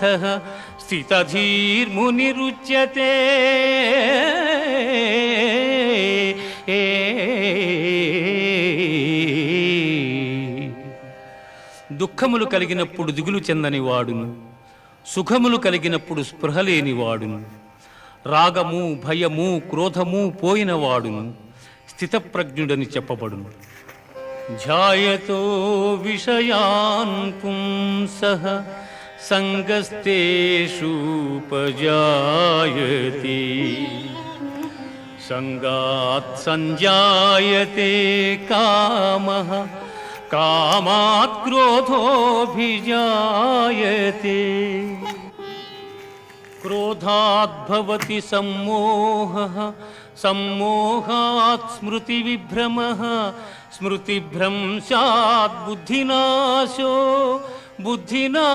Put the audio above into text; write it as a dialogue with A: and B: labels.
A: పార్థః స్థితధీర్మునిరుచ్యతే దుఃఖములు కలిగినప్పుడు దిగులు చెందని వాడును, సుఖములు కలిగినప్పుడు స్పృహ లేనివాడును, రాగము భయము క్రోధము పోయినవాడును స్థితప్రజ్ఞుడని చెప్పబడును. ధ్యాయతో విషయాన్ పుంసః సంగస్తేషూపజాయతే సంగాత్ సంజాయతే కామః కామాత్ క్రోధోభిజాయతే క్రోధాత్ భవతి సమ్మోహః సమ్మోహాత్ స్మృతివిభ్రమః స్మృతిభ్రంశాత్ బుద్ధినాశో బుద్ధినా